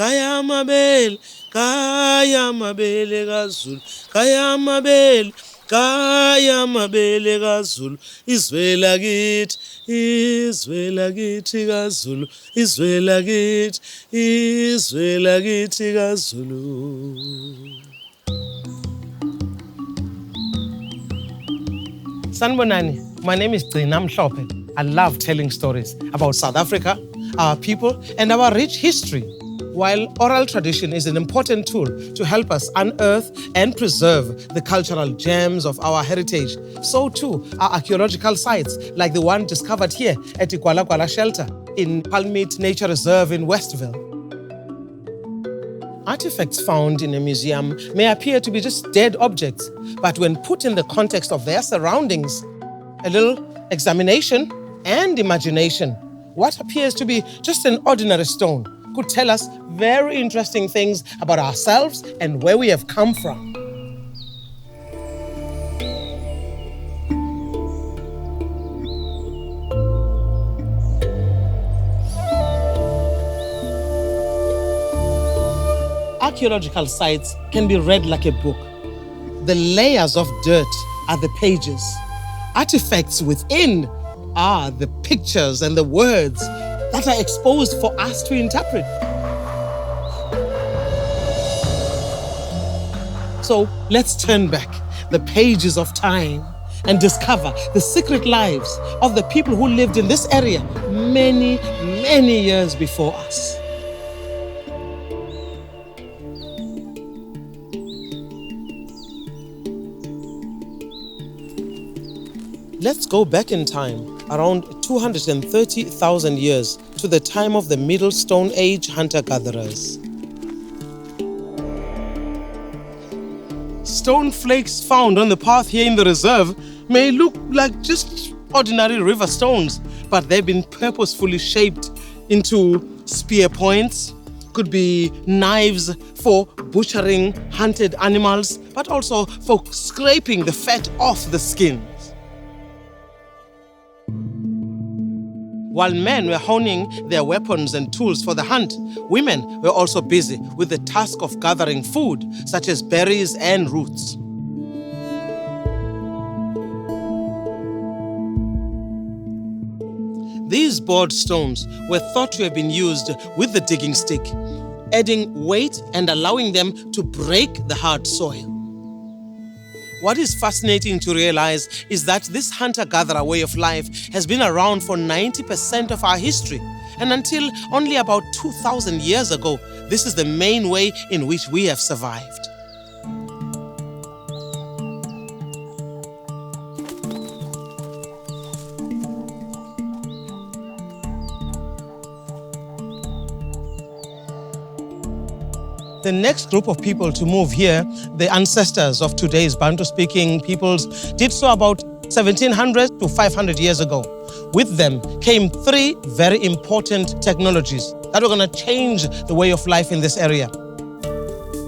kaya mabele, kaya mabele kaZulu, kaya mabele, kaya mabele kaZulu, izwe lakithi, izwe lakithi kaZulu, izwe lakithi, izwe lakithi kaZulu. Sanibonani, my name is Gcina Mhlophe. I love telling stories about South Africa, our people, and our rich history. While oral tradition is an important tool to help us unearth and preserve the cultural gems of our heritage, so too are archaeological sites like the one discovered here at Gwala Shelter in Palmiet Nature Reserve in Westville. Artifacts found in a museum may appear to be just dead objects, but when put in the context of their surroundings, a little examination and imagination, what appears to be just an ordinary stone could tell us very interesting things about ourselves and where we have come from. Archaeological sites can be read like a book. The layers of dirt are the pages. Artifacts within are the pictures and the words that are exposed for us to interpret. So let's turn back the pages of time and discover the secret lives of the people who lived in this area many, many years before us. Let's go back in time, around 230,000 years, to the time of the Middle Stone Age hunter-gatherers. Stone flakes found on the path here in the reserve may look like just ordinary river stones, but they've been purposefully shaped into spear points, could be knives for butchering hunted animals, but also for scraping the fat off the skin. While men were honing their weapons and tools for the hunt, women were also busy with the task of gathering food, such as berries and roots. These board stones were thought to have been used with the digging stick, adding weight and allowing them to break the hard soil. What is fascinating to realize is that this hunter-gatherer way of life has been around for 90% of our history. And until only about 2,000 years ago, this is the main way in which we have survived. The next group of people to move here, the ancestors of today's Bantu-speaking peoples, did so about 1700 to 500 years ago. With them came three very important technologies that were going to change the way of life in this area: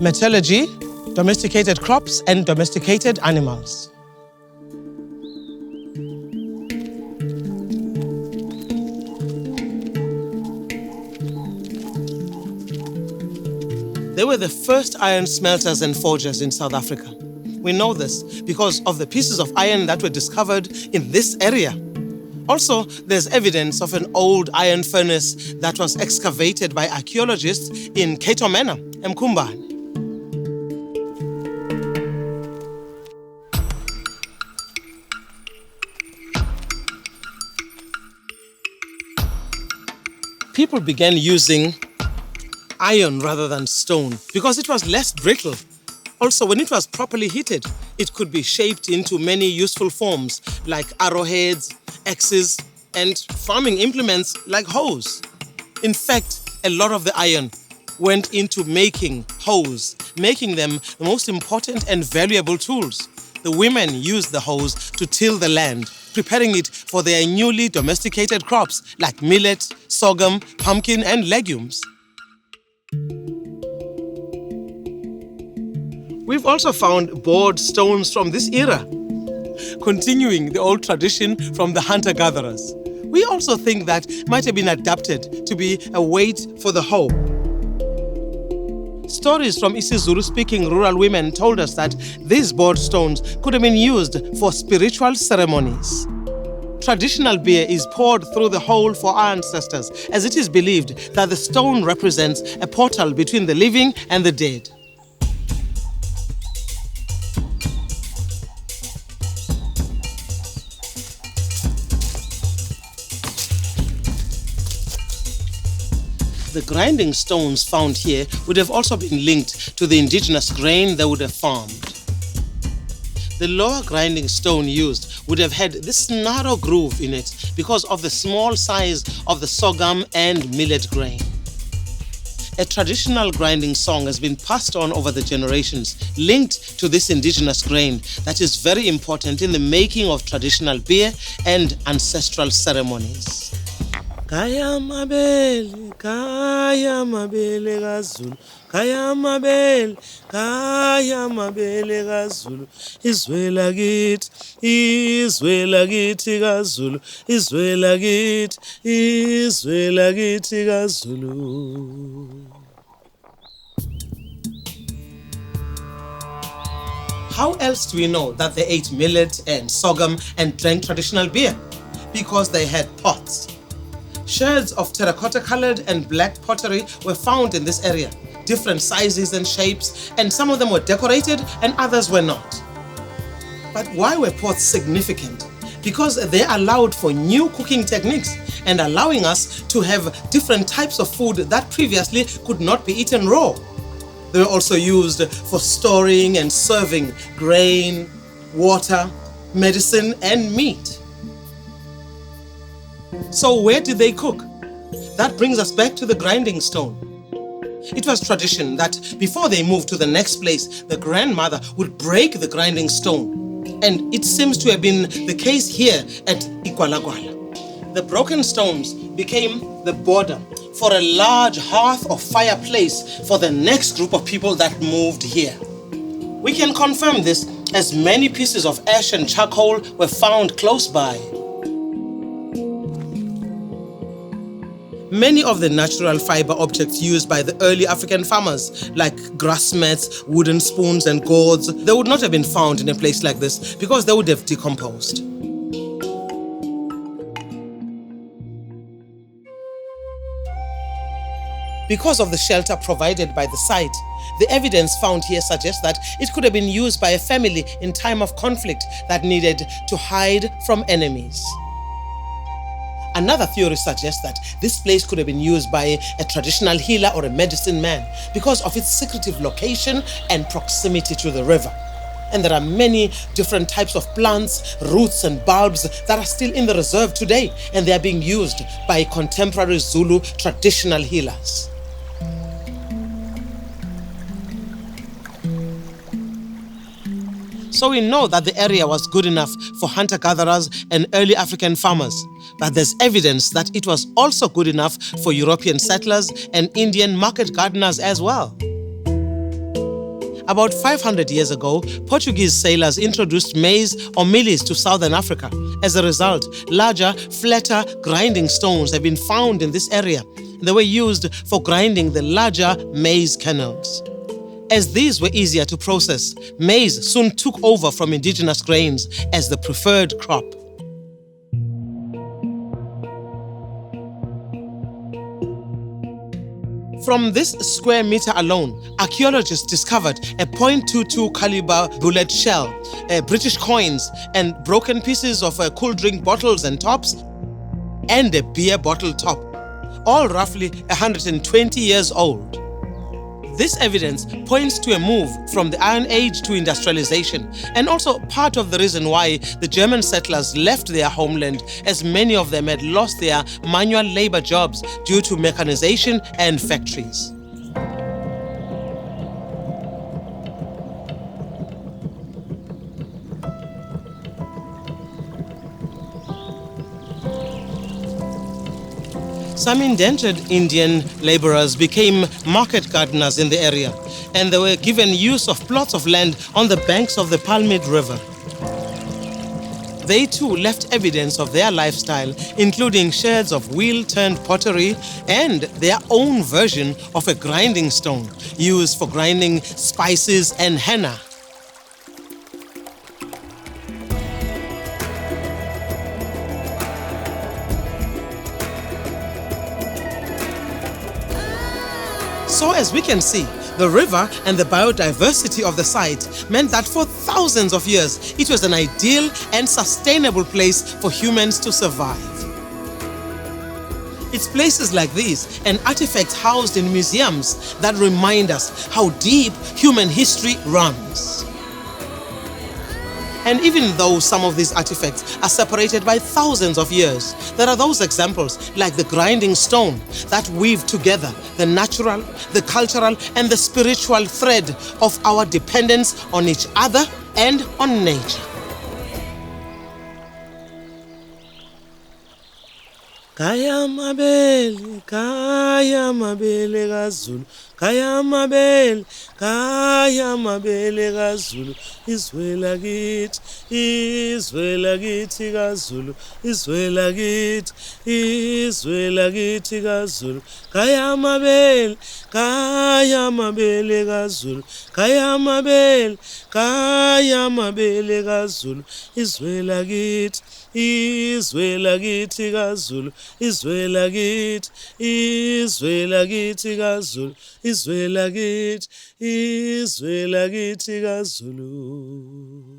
metallurgy, domesticated crops, and domesticated animals. They were the first iron smelters and forgers in South Africa. We know this because of the pieces of iron that were discovered in this area. Also, there's evidence of an old iron furnace that was excavated by archaeologists in Cato Manor, Mkumbane. People began using iron rather than stone because it was less brittle. Also, when it was properly heated, it could be shaped into many useful forms like arrowheads, axes, and farming implements like hoes. In fact, a lot of the iron went into making hoes, making them the most important and valuable tools. The women used the hoes to till the land, preparing it for their newly domesticated crops like millet, sorghum, pumpkin, and legumes. We've also found board stones from this era, continuing the old tradition from the hunter-gatherers. We also think that might have been adapted to be a weight for the hoe. Stories from isiZulu-speaking rural women told us that these board stones could have been used for spiritual ceremonies. Traditional beer is poured through the hole for our ancestors, as it is believed that the stone represents a portal between the living and the dead. The grinding stones found here would have also been linked to the indigenous grain they would have farmed. The lower grinding stone used would have had this narrow groove in it because of the small size of the sorghum and millet grain. A traditional grinding song has been passed on over the generations, linked to this indigenous grain that is very important in the making of traditional beer and ancestral ceremonies. Kaya mabele gazulu, kaya mabele gazulu, izwe lakithi gazulu, izwe lakithi gazulu. How else do we know that they ate millet and sorghum and drank traditional beer? Because they had pots. Sherds of terracotta-colored and black pottery were found in this area, different sizes and shapes, and some of them were decorated and others were not. But why were pots significant? Because they allowed for new cooking techniques and allowing us to have different types of food that previously could not be eaten raw. They were also used for storing and serving grain, water, medicine, and meat. So where did they cook? That brings us back to the grinding stone. It was tradition that before they moved to the next place, the grandmother would break the grinding stone. And it seems to have been the case here at Igwalagwala. The broken stones became the border for a large hearth or fireplace for the next group of people that moved here. We can confirm this as many pieces of ash and charcoal were found close by. Many of the natural fiber objects used by the early African farmers, like grass mats, wooden spoons and gourds, they would not have been found in a place like this because they would have decomposed. Because of the shelter provided by the site, the evidence found here suggests that it could have been used by a family in time of conflict that needed to hide from enemies. Another theory suggests that this place could have been used by a traditional healer or a medicine man because of its secretive location and proximity to the river. And there are many different types of plants, roots and bulbs that are still in the reserve today, and they are being used by contemporary Zulu traditional healers. So we know that the area was good enough for hunter-gatherers and early African farmers, but there's evidence that it was also good enough for European settlers and Indian market gardeners as well. About 500 years ago, Portuguese sailors introduced maize or mealies to southern Africa. As a result, larger, flatter grinding stones have been found in this area. They were used for grinding the larger maize kernels. As these were easier to process, maize soon took over from indigenous grains as the preferred crop. From this square meter alone, archaeologists discovered a .22 caliber bullet shell, British coins, and broken pieces of cool drink bottles and tops, and a beer bottle top, all roughly 120 years old. This evidence points to a move from the Iron Age to industrialization, and also part of the reason why the German settlers left their homeland, as many of them had lost their manual labor jobs due to mechanization and factories. Some indentured Indian laborers became market gardeners in the area, and they were given use of plots of land on the banks of the Palmiet River. They too left evidence of their lifestyle, including sherds of wheel-turned pottery and their own version of a grinding stone used for grinding spices and henna. So as we can see, the river and the biodiversity of the site meant that for thousands of years, it was an ideal and sustainable place for humans to survive. It's places like these and artifacts housed in museums that remind us how deep human history runs. And even though some of these artifacts are separated by thousands of years, there are those examples like the grinding stone that weave together the natural, the cultural, and the spiritual thread of our dependence on each other and on nature. Kaya mabele kaZulu, kaya mabele kaZulu, izwe lakithi kaZulu, izwe lakithi kaZulu, kaya mabele kaZulu, kaya mabele kaZulu, izwe lakithi kaZulu, izwe lakithi kaZulu, izwe lakithi kaZulu.